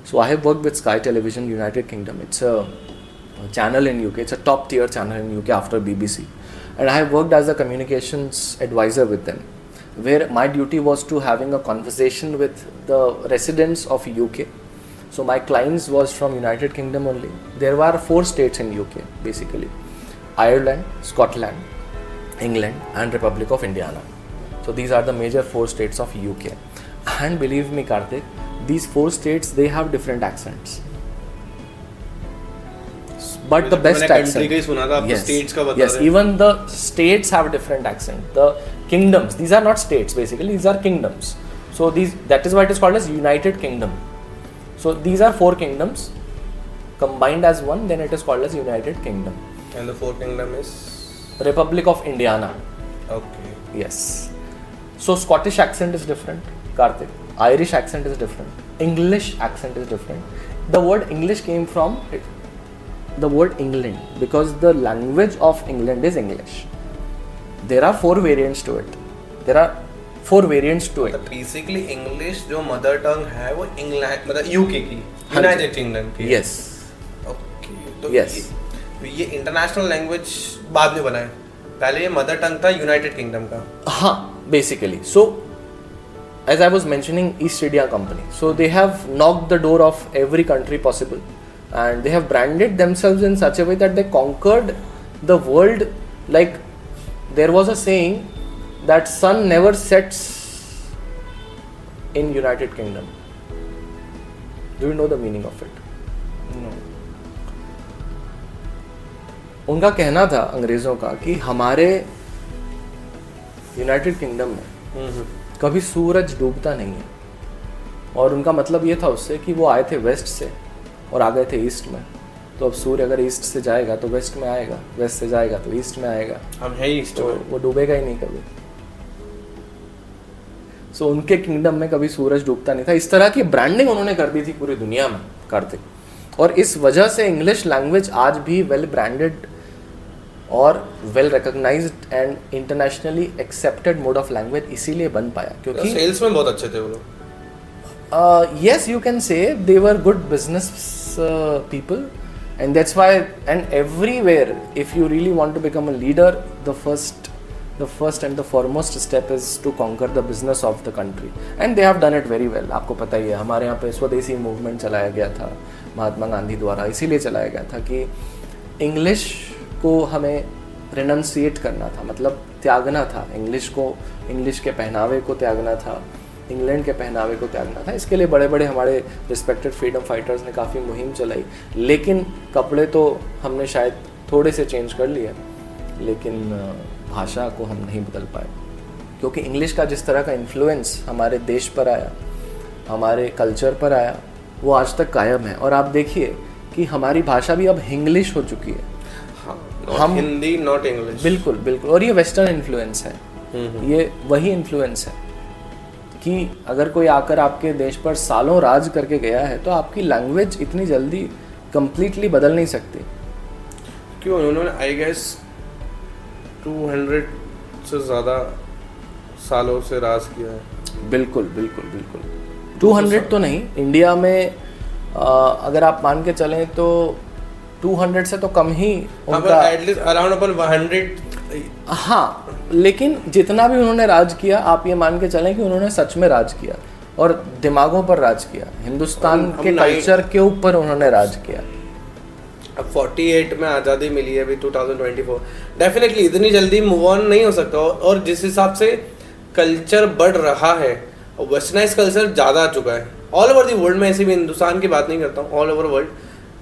So I have worked with Sky Television United Kingdom. It's a channel in UK. It's a top tier channel in UK after BBC. And I have worked as a communications advisor with them, where my duty was to having a conversation with the residents of UK. So my clients was from United Kingdom only. There were 4 states in UK basically: Ireland, Scotland, England and Republic of Indiana. So these are the major 4 states of UK. And believe me, Karthik, these 4 states, they have different accents. But the best accent. Yes, even the states have different accent. The kingdoms, these are not states basically, these are kingdoms. So that is why it is called as United Kingdom. So these are 4 kingdoms combined as one, then it is called as United Kingdom. And the 4th kingdom is Republic of Indiana. Okay. Yes. So Scottish accent is different, Karthik. Irish accent is different. English accent is different. The word English came from the word England, because the language of England is English. There are 4 variants to it. Basically English जो mother tongue है वो England मतलब UK की, United Kingdom की. Yes. Okay. तो yes. ये international language बाद में बना है. पहले ये mother tongue था United Kingdom का. हाँ, basically. So as I was mentioning, East India Company. So they have knocked the door of every country possible, and they have branded themselves in such a way that they conquered the world. Like there was a saying that sun never sets in United Kingdom. Do you know the meaning of it? No. उनका कहना था अंग्रेजों का कि हमारे United kingdom में कभी सूरज डूबता नहीं है, और उनका मतलब ये था उससे कि वो आए थे वेस्ट से और आ गए थे ईस्ट में. तो अब सूर्य अगर ईस्ट से जाएगा तो वेस्ट में आएगा, वेस्ट से जाएगा तो ईस्ट में आएगा. हम है ईस्ट तो वो डूबेगा ही नहीं कभी. सो उनके किंगडम में कभी सूरज डूबता नहीं था. इस तरह की ब्रांडिंग उन्होंने कर दी थी पूरी दुनिया में, कार्तिक. और इस वजह से इंग्लिश लैंग्वेज आज भी वेल ब्रांडेड और well recognised and internationally accepted mode of language इसीलिए बन पाया क्योंकि सेल्स में बहुत अच्छे थे वो लोग. Yes, you can say they were good business people, and that's why, and everywhere, if you really want to become a leader, the first and the foremost step is to conquer the business of the country, and they have done it very well. आपको पता ही है हमारे यहाँ पे स्वदेशी movement चलाया गया था महात्मा गांधी द्वारा. इसीलिए चलाया गया था कि इंग्लिश को हमें रिनंसिएट करना था, मतलब त्यागना था इंग्लिश को, इंग्लिश के पहनावे को त्यागना था, इंग्लैंड के पहनावे को त्यागना था. इसके लिए बड़े बड़े हमारे रिस्पेक्टेड फ्रीडम फाइटर्स ने काफ़ी मुहिम चलाई. लेकिन कपड़े तो हमने शायद थोड़े से चेंज कर लिए, लेकिन भाषा को हम नहीं बदल पाए, क्योंकि इंग्लिश का जिस तरह का इन्फ्लुएंस हमारे देश पर आया, हमारे कल्चर पर आया, वो आज तक कायम है. और आप देखिए कि हमारी भाषा भी अब हिंग्लिश हो चुकी है. हम हिंदी नॉट इंग्लिश. बिल्कुल बिल्कुल. और ये वेस्टर्न इन्फ्लुएंस है. ये वही इन्फ्लुएंस है कि अगर कोई आकर आपके देश पर सालों राज करके गया है तो आपकी लैंग्वेज इतनी जल्दी कंप्लीटली बदल नहीं सकती. क्यों? उन्होंने आई गेस 200 से ज़्यादा सालों से राज किया है. बिल्कुल बिल्कुल बिल्कुल. 200 तो नहीं, इंडिया में अगर आप मान के चलें तो 200 से तो कम ही हाँ, उनका, एटलीस्ट अराउंड अपन 100। हाँ, लेकिन जितना भी उन्होंने राज किया, आप ये मान के चलें कि उन्होंने सच में राज किया और दिमागों पर राज किया, हिंदुस्तान के कल्चर के ऊपर उन्होंने राज किया। अब 48 में आज़ादी मिली है, अभी 2024, डेफिनेटली इतनी जल्दी मूव ऑन नहीं हो सकता। और जिस हिसाब से कल्चर बढ़ रहा है, वेस्टर्नाइज कल्चर ज़्यादा आ चुका है ऑल ओवर दी वर्ल्ड में, ऐसे भी हिंदुस्तान की बात नहीं करता हूँ, all over world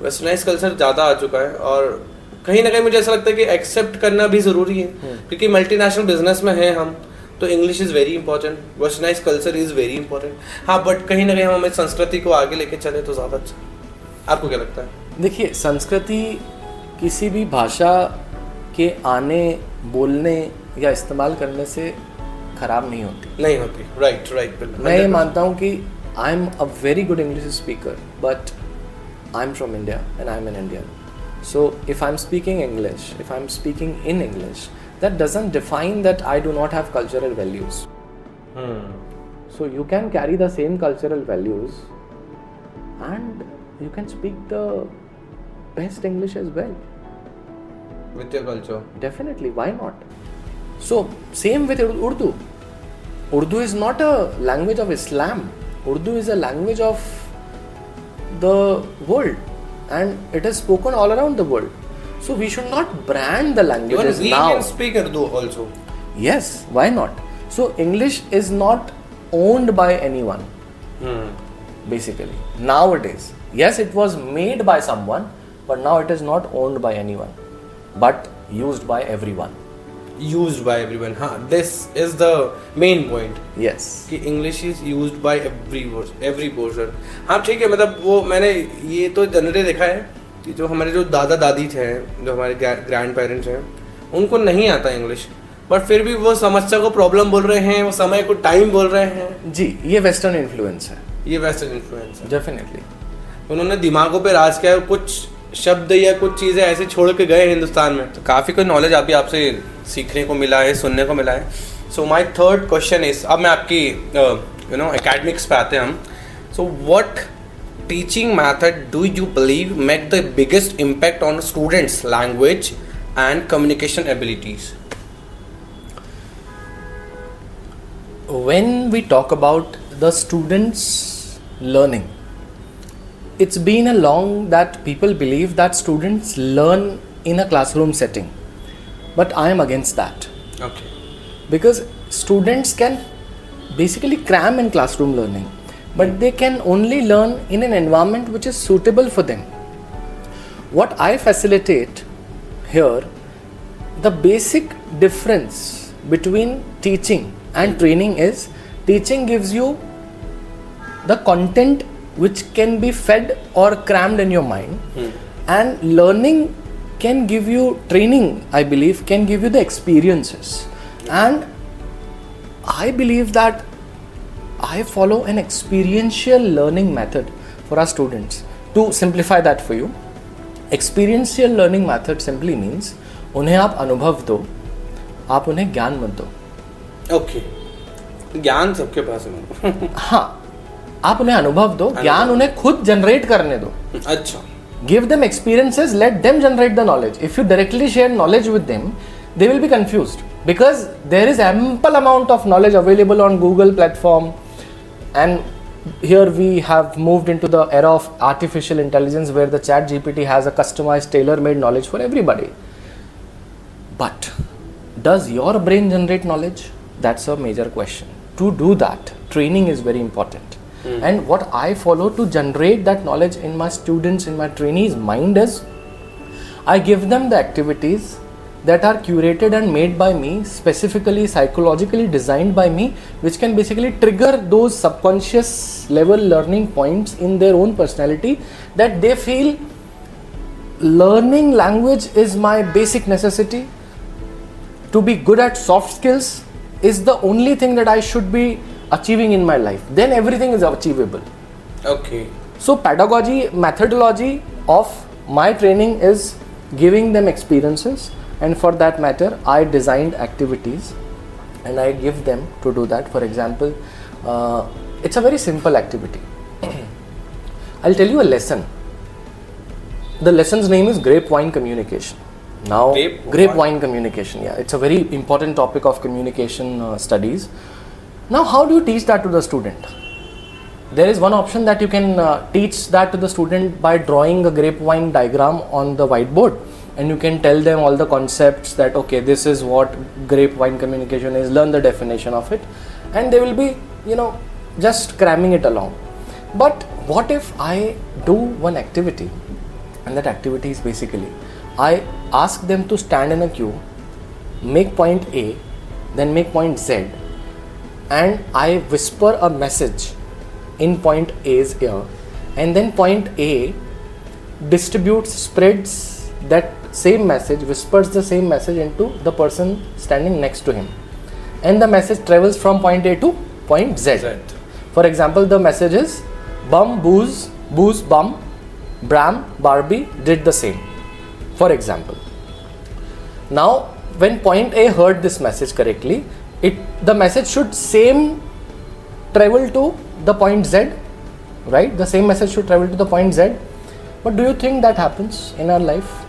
westernise culture ज़्यादा आ चुका है। और कहीं ना कहीं मुझे ऐसा लगता है कि एक्सेप्ट करना भी ज़रूरी है, क्योंकि मल्टीनेशनल बिजनेस में हैं हम, तो English is very important, westernise culture is very important. हाँ, बट कहीं ना कहीं हम हमें संस्कृति को आगे लेके चले तो ज़्यादा अच्छा। आपको क्या लगता है? देखिए, संस्कृति किसी भी भाषा के आने, बोलने या इस्तेमाल करने से खराब नहीं होती। नहीं होती, राइट राइट। मैं ये मानता हूँ कि I am a very good English speaker, but I am from India and I am an Indian. So if I'm speaking English, if I'm speaking in English, that doesn't define that I do not have cultural values. So you can carry the same cultural values and you can speak the best English as well. With your culture. Definitely, why not? So same with Urdu. Urdu is not a language of Islam. Urdu is a language of the world. And it is spoken all around the world. So we should not brand the languages Even we now. can speak Urdu also. Yes, why not? So English is not owned by anyone. Basically, nowadays. Yes, it was made by someone, but now it is not owned by anyone, but used by everyone. Used by everyone. हाँ, this is the main point. Yes. कि English is used by every person. हाँ ठीक है, मतलब वो मैंने ये तो जनरली देखा है कि जो हमारे जो दादा दादी थे, जो हमारे ग्रैंड पेरेंट्स हैं, उनको नहीं आता इंग्लिश, बट फिर भी वो समस्या को प्रॉब्लम बोल रहे हैं, वो समय को टाइम बोल रहे हैं। जी, ये वेस्टर्न इन्फ्लुएंस है। ये वेस्टर्न इन्फ्लुएंस है। डेफिनेटली। उन्होंने दिमागों पे राज किया और कुछ शब्द या कुछ चीज़ें ऐसे छोड़ के गए हिंदुस्तान में। तो काफ़ी कोई नॉलेज अभी आपसे सीखने को मिला है, सुनने को मिला है। So my third question is, अब मैं आपकी एकेडमिक्स पे आते हैं हम। So what teaching method do you believe make the biggest impact on students language and communication abilities? When we talk about the students learning, it's been a long that people believe that students learn in a classroom setting, but I am against that. Okay. Because students can basically cram in classroom learning, but they can only learn in an environment which is suitable for them. What I facilitate here, the basic difference between teaching and training is, teaching gives you the content which can be fed or crammed in your mind, and learning can give you, training I believe can give you the experiences. And I believe that I follow an experiential learning method for our students. To simplify that for you, experiential learning method simply means उन्हें आप अनुभव दो, आप उन्हें ज्ञान मत दो। Okay, ज्ञान सबके पास है। हाँ, आप उन्हें अनुभव दो, ज्ञान उन्हें खुद जनरेट करने दो। अच्छा। Give them experiences, let them generate the knowledge. If you directly share knowledge with them, they will be confused, because there is ample amount of knowledge available on Google platform, and here we have moved into the era of artificial intelligence where the chat GPT has a customized tailor-made knowledge for everybody. But does your brain generate knowledge? That's a major question. To do that, training is very important. And what I follow to generate that knowledge in my students, in my trainees' mind is, I give them the activities that are curated and made by me, specifically psychologically designed by me, which can basically trigger those subconscious level learning points in their own personality, that they feel learning language is my basic necessity. To be good at soft skills is the only thing that I should be achieving in my life. Then everything is achievable. Okay. So pedagogy, methodology of my training is giving them experiences, and for that matter I designed activities and I give them to do that. For example, it's a very simple activity. I'll tell you a lesson. The lesson's name is Grapevine Communication. Now, grapevine communication, yeah, it's a very important topic of communication studies. Now, how do you teach that to the student? There is one option that you can teach that to the student by drawing a grapevine diagram on the whiteboard, and you can tell them all the concepts that okay, this is what grapevine communication is, learn the definition of it, and they will be, just cramming it along. But what if I do one activity, and that activity is basically I ask them to stand in a queue, make point A, then make point Z, and I whisper a message in point A's ear, and then point A spreads that same message, whispers the same message into the person standing next to him, and the message travels from point A to point Z. For example, the message is bum, booze, booze, bum, Bram, Barbie did the same. For example, now when point A heard this message correctly, the message should same travel to the point Z, right? The same message should travel to the point Z. But do you think that happens in our life?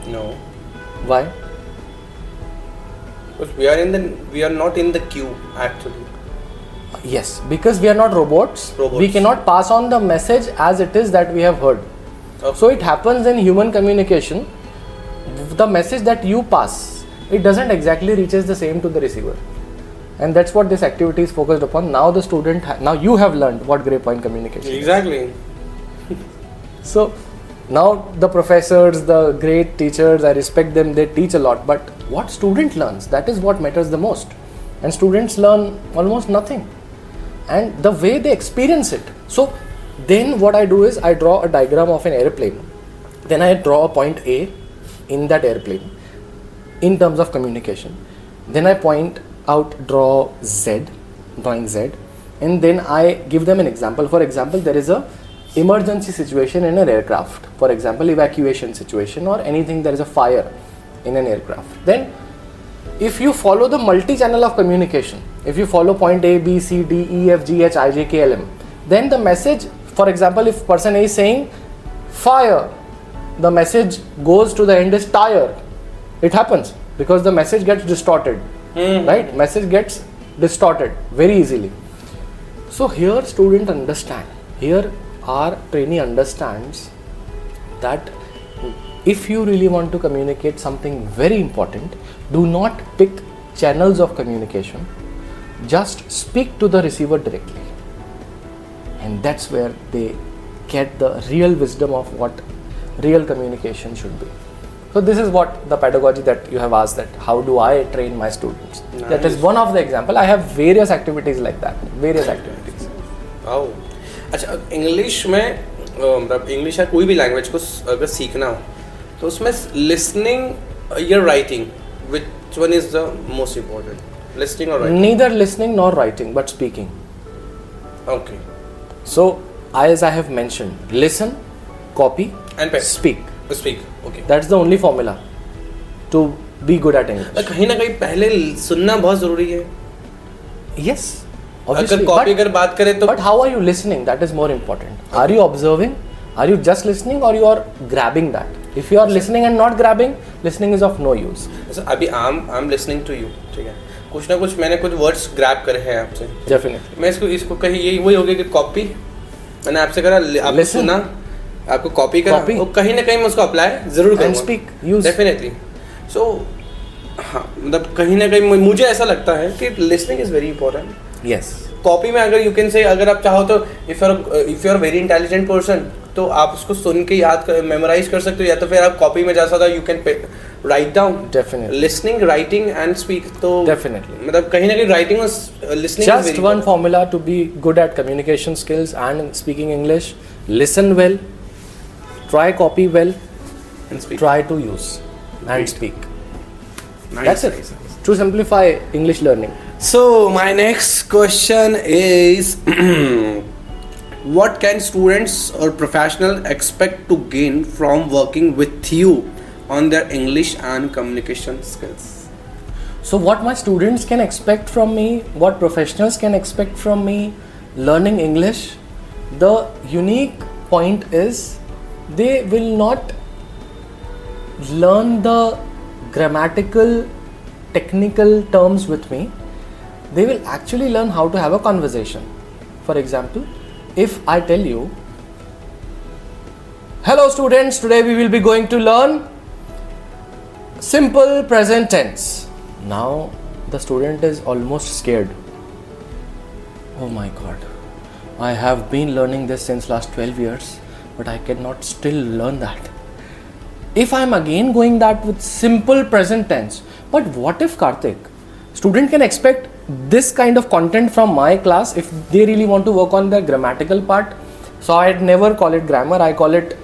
No. Why? Because we are not in the queue actually. Yes, because we are not robots. We cannot pass on the message as it is that we have heard. Okay. So it happens in human communication. The message that you pass, it doesn't exactly reaches the same to the receiver, and that's what this activity is focused upon. Now the student, now you have learned what grapevine communication is. Exactly. So now the professors, the great teachers, I respect them, they teach a lot, but what student learns, that is what matters the most. And students learn almost nothing, and the way they experience it. So then what I do is I draw a diagram of an airplane, then I draw a point A in that airplane in terms of communication, then I draw Z, drawing Z, and then I give them an example. For example, there is a emergency situation in an aircraft, for example evacuation situation or anything, there is a fire in an aircraft. Then if you follow the multi-channel of communication, if you follow point A, B, C, D, E, F, G, H, I, J, K, L, M, then the message, for example, if person A is saying fire, the message goes to the end is tire. It happens because the message gets distorted, right? Message gets distorted very easily. So here student understand, here our trainee understands that if you really want to communicate something very important, do not pick channels of communication, just speak to the receiver directly, and that's where they get the real wisdom of what real communication should be. So this is what the pedagogy that you have asked, that how do I train my students. Nice. That is one of the example. I have various activities like that, various activities. Wow. अच्छा, English में मतलब English या कोई भी language को अगर सीखना हो तो उसमें लिसनिंग या writing, which one is the most important? Listening or writing? Neither listening nor writing, but speaking. Okay. So as I have mentioned, listen, copy, and speak. Speak. Okay. That's the only formula to be good at English. कहीं ना कहीं पहले सुनना बहुत जरूरी है. Yes. Obviously, अगर copy अगर बात करें तो. But how are you listening? That is more important. Okay. Are you observing? Are you just listening, or you are grabbing that? If you are listening and not grabbing, listening is of no use. So, अभी I'm listening to you, ठीक है. कुछ ना कुछ मैंने कुछ words grab करे हैं आपसे. Definitely. मैं इसको कहीं यही वही हो गया कि कॉपी मैंने आपसे करा, आपने सुना, आपको कॉपी करा, और कहीं ना कहीं मैं उसको अप्लाई जरूर करूँगा. And speak, use. Definitely. So हाँ, मतलब कहीं ना कहीं मुझे ऐसा लगता है कि listening is very important. Yes. Copy में अगर यू कैन से, अगर आप चाहो तो if you are very intelligent person तो आप उसको सुन के याद कर, मेमोराइज कर सकते हो, या तो फिर आप कॉपी में जा सकते हो, you can write down. Definitely. Listening, writing and speak. तो डेफिनेटली मतलब कहीं ना कहीं राइटिंग और listening just one formula to be good at communication skills and speaking English. Listen well, try copy well, and speak. Try to use and speak. That's it. To simplify English learning. So my next question is what can students or professionals expect to gain from working with you on their English and communication skills? So what my students can expect from me, what professionals can expect from me learning English, the unique point is they will not learn the grammatical, technical terms with me. They will actually learn how to have a conversation. For example, if I tell you, hello students, today we will be going to learn simple present tense. Now the student is almost scared. Oh my god, I have been learning this since last 12 years, but I cannot still learn that. If I am again going that with simple present tense, but what if, Karthik, student can expect this kind of content from my class if they really want to work on the grammatical part? So I'd never call it grammar, I call it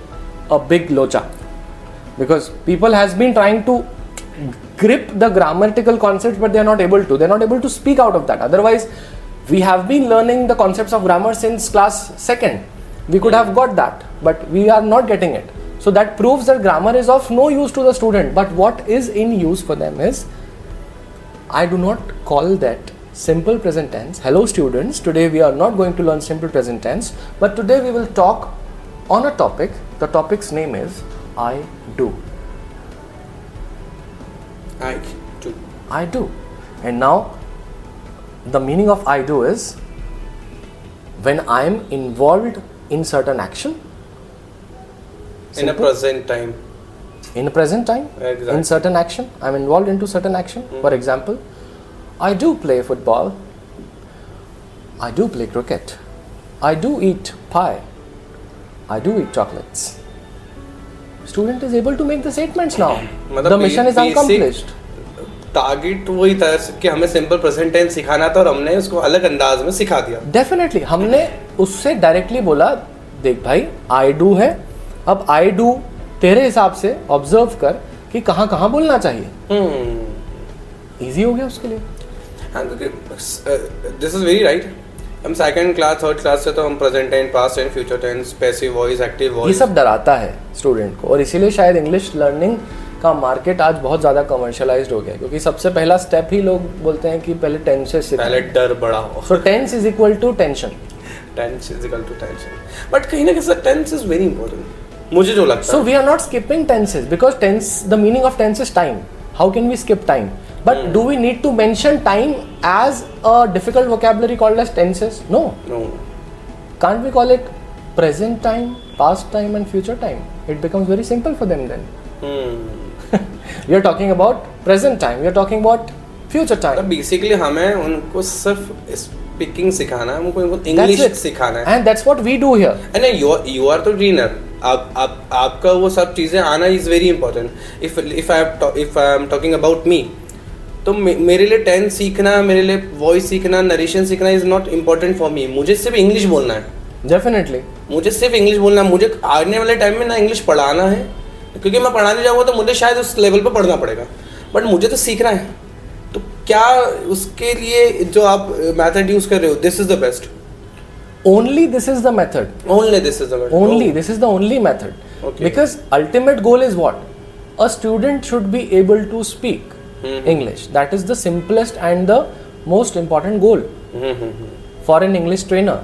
a big locha, because people has been trying to grip the grammatical concepts, but they are not able to speak out of that. Otherwise, we have been learning the concepts of grammar since class 2nd. We could have got that, but we are not getting it. So that proves that grammar is of no use to the student. But what is in use for them is, I do not call that simple present tense. Hello students, today we are not going to learn simple present tense, but today we will talk on a topic. The topic's name is I do. I do. I do. And now the meaning of I do is when I am involved in certain action. In a present time. In a present time, Exactly. in certain action, I am involved into certain action. For example, I do play football, I do play cricket, I do eat pie, I do eat chocolates. Student is able to make the statements now. The mission is accomplished. Target वही था कि हमें simple present tense सिखाना था और हमने उसको अलग अंदाज में सिखा दिया. डेफिनेटली हमने उससे डायरेक्टली बोला, देख भाई आई डू है, अब आई डू तेरे हिसाब से ऑब्जर्व कर कि कहाँ कहाँ बोलना चाहिए. इजी हो गया उसके लिए. This is very right. हम सेकंड क्लास थर्ड क्लास से तो हम present tense past tense future tense passive voice active ये वॉइस सब डराता है स्टूडेंट को, और इसीलिए शायद इंग्लिश लर्निंग का मार्केट आज बहुत ज़्यादा कमर्शियलाइज्ड हो गया, क्योंकि सबसे पहला स्टेप ही लोग बोलते हैं कि पहले टेंसेस सीखो. पहले डर बड़ा हो. So tense is equal to tension. Tense is equal to tension. But कहीं ना कहीं टेंस इज वेरी इंपॉर्टेंट मुझे जो लगता है. So we are not skipping tenses because tense, the meaning of tense is time. How can we skip time? But do we need to mention time as a difficult vocabulary called as tenses? No. No. Can't we call it present time, past time and future time? It becomes very simple for them then. We are talking about present time, we are talking about future time. Basically हमें उनको सिर्फ speaking सिखाना है, उनको That's English it. सिखाना है. And that's what we do here. And you are तो trainer. आपका वो सब चीज़ें आना is very important. If I am talking about me, तो मेरे लिए टेंस सीखना, मेरे लिए वॉइस सीखना, नरेशन सीखना is not important for me. मुझे सिर्फ इंग्लिश बोलना है. Definitely. मुझे सिर्फ इंग्लिश बोलना है. मुझे आने वाले टाइम में ना इंग्लिश पढ़ाना है, क्योंकि मैं पढ़ाने जाऊँगा तो मुझे शायद उस लेवल पर पढ़ना पड़ेगा, बट मुझे तो सीखना है. तो क्या उसके लिए जो आप मेथड यूज़ कर रहे हो, this is the best. Only this is the method. Only this is the method. Only this is the only method. Okay. Because ultimate goal is what? A student should be able to speak English. That is the simplest and the most important goal for an English trainer.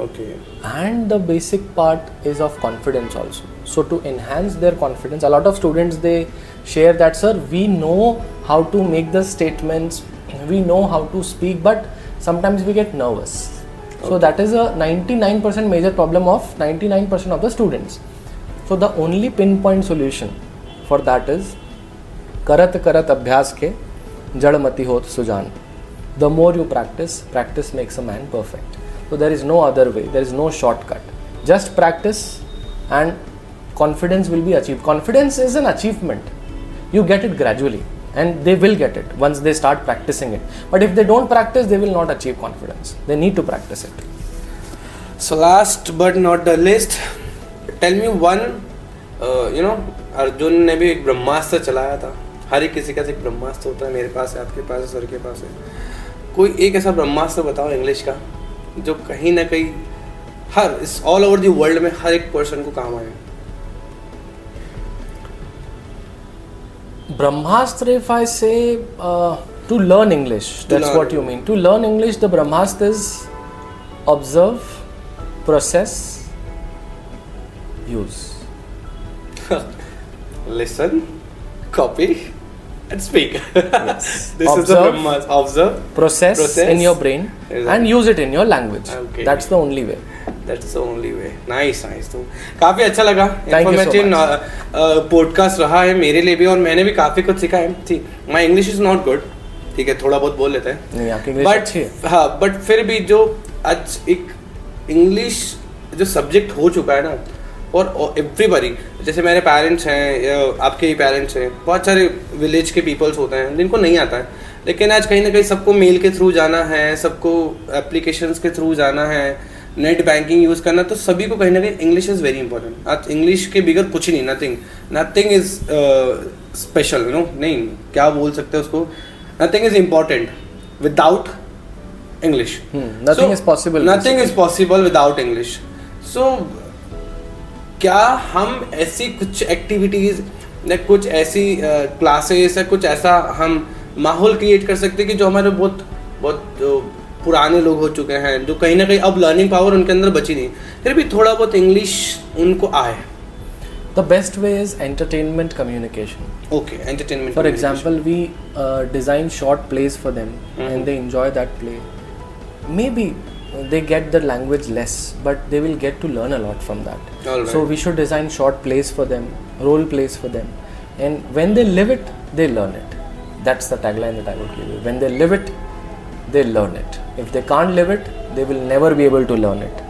Okay. And the basic part is of confidence also. So to enhance their confidence, a lot of students, they share that, sir, we know how to make the statements, we know how to speak, but sometimes we get nervous. So that is a 99% major problem of 99% of the students. So the only pinpoint solution for that is करत करत अभ्यास के जड़ मति होत Sujan. The more you practice, practice makes a man perfect. So there is no other way, there is no shortcut. Just practice and confidence will be achieved. Confidence is an achievement. You get it gradually and they will get it once they start practicing it. But if they don't practice, they will not achieve confidence. They need to practice it. So last but not the least, tell me one, Arjun ने भी एक ब्रह्मास्त्र चलाया था. हर एक किसी का एक ब्रह्मास्त्र होता है. मेरे पास है, आपके पास है, सर के पास है. कोई एक ऐसा ब्रह्मास्त्र बताओ इंग्लिश का जो कहीं ना कहीं हर इस ऑल ओवर द वर्ल्ड में हर एक पर्सन को काम आए. Brahmastra, if I say to learn English, that's what you mean. To learn English, the Brahmastra is observe, process, use. Listen, copy, and speak. Yes. This is the Observe, Brahmas. Observe, process in your brain Exactly. and use it in your language. Okay. That's the only way. That's the only way. Nice. तो काफी अच्छा लगा. Thank you so Informative podcast रहा है मेरे लिए भी, और मैंने भी काफी कुछ सीखा है. ठीक, my English is not good. ठीक है, थोड़ा बहुत बोल लेते हैं. नहीं, आपकी इंग्लिश अच्छी है. हाँ, बट फिर भी जो आज एक इंग्लिश जो सब्जेक्ट हो चुका है ना, और एवरीबॉडी, जैसे मेरे पेरेंट्स हैं या आपके ही पेरेंट्स हैं, बहुत सारे विलेज के पीपल्स होते हैं जिनको नहीं आता है, लेकिन आज कहीं ना कहीं सबको मेल के थ्रू जाना है, सबको एप्लीकेशंस के थ्रू जाना है, नेट बैंकिंग यूज़ करना, तो सभी को कहीं ना कहीं इंग्लिश इज़ वेरी इंपॉर्टेंट. आज इंग्लिश के बिगर कुछ नहीं, नथिंग इज़ स्पेशल, नहीं, क्या बोल सकते हैं उसको, nothing is important without English. Nothing is possible. Nothing is possible without English. So क्या हम ऐसी कुछ एक्टिविटीज या कुछ ऐसी क्लासेस या कुछ ऐसा हम माहौल क्रिएट कर सकते हैं कि जो हमारे बहुत पुराने लोग हो चुके हैं, जो कहीं ना कहीं अब लर्निंग पावर उनके अंदर बची नहीं, फिर भी थोड़ा बहुत इंग्लिश उनको आए. The best way is entertainment communication. Okay, entertainment. For example, we design short plays for them, and they enjoy that play. Maybe they get the language less, but they will get to learn a lot from that. All right. So we should design short plays for them, role plays for them, and when they live it, they learn it. That's the tagline that I would give you. When they live it, they learn it. If they can't live it, they will never be able to learn it.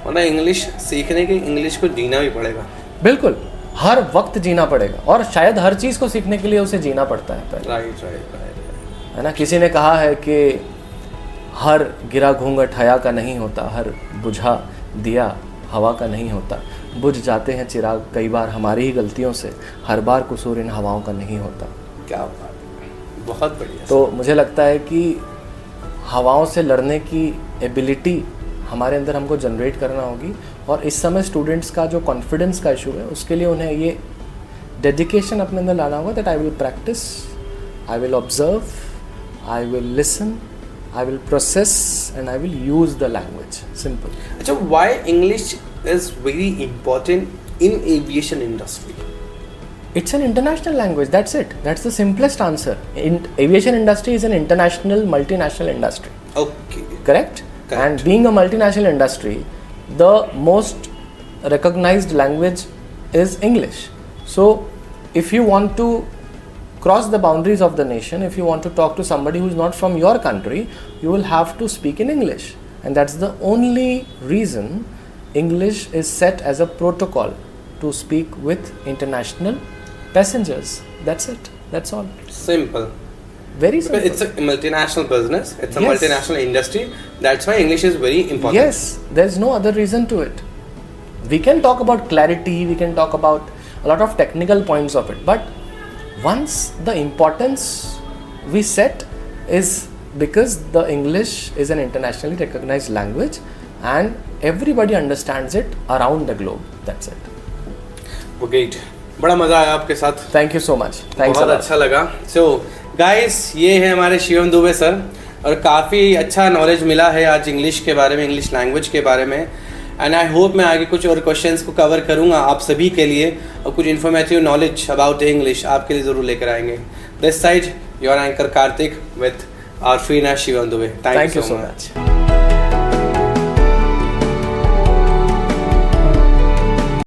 मतलब English सीखने के English को जीना भी पड़ेगा. बिल्कुल, हर वक्त जीना पड़ेगा, और शायद हर चीज़ को सीखने के लिए उसे जीना पड़ता है पहले. राइट. है ना. किसी ने कहा है कि हर गिरा घूंघट हया का नहीं होता, हर बुझा दिया हवा का नहीं होता, बुझ जाते हैं चिराग कई बार हमारी ही गलतियों से, हर बार कसूर इन हवाओं का नहीं होता. क्या बात है, बहुत बढ़िया. तो मुझे लगता है कि हवाओं से लड़ने की एबिलिटी हमारे अंदर हमको जनरेट करना होगी, और इस समय स्टूडेंट्स का जो कॉन्फिडेंस का इशू है, उसके लिए उन्हें ये डेडिकेशन अपने अंदर लाना होगा that I will practice, I will observe, I will listen, I will process, and I will use the language. Simple. So why English is very important in aviation industry? It's an international language. That's it. That's the simplest answer. Aviation industry is an international, multinational industry. Okay. Correct? And being a multinational industry, the most recognized language is English. So if you want to cross the boundaries of the nation, if you want to talk to somebody who is not from your country, you will have to speak in English, and that's the only reason English is set as a protocol to speak with international passengers. That's it. That's all. Simple. Very simple. But it's a multinational business. It's a Yes. multinational industry. That's why English is very important. Yes, there's no other reason to it. We can talk about clarity, we can talk about a lot of technical points of it, but once the importance we set is because the English is an internationally recognized language and everybody understands it around the globe. That's it. Great. बड़ा मजा आया आपके साथ. Thank you so much. Thanks बहुत a lot. अच्छा लगा. So guys, ये है हमारे शिवम दुबे सर, और काफ़ी अच्छा नॉलेज मिला है आज इंग्लिश के बारे में, इंग्लिश लैंग्वेज के बारे में. एंड आई होप मैं आगे कुछ और क्वेश्चंस को कवर करूंगा आप सभी के लिए, और कुछ इन्फॉर्मेटिव नॉलेज अबाउट इंग्लिश आपके लिए ज़रूर लेकर आएंगे. This side your anchor Kartik with our Freena Shivam Dubey. Thank you so much.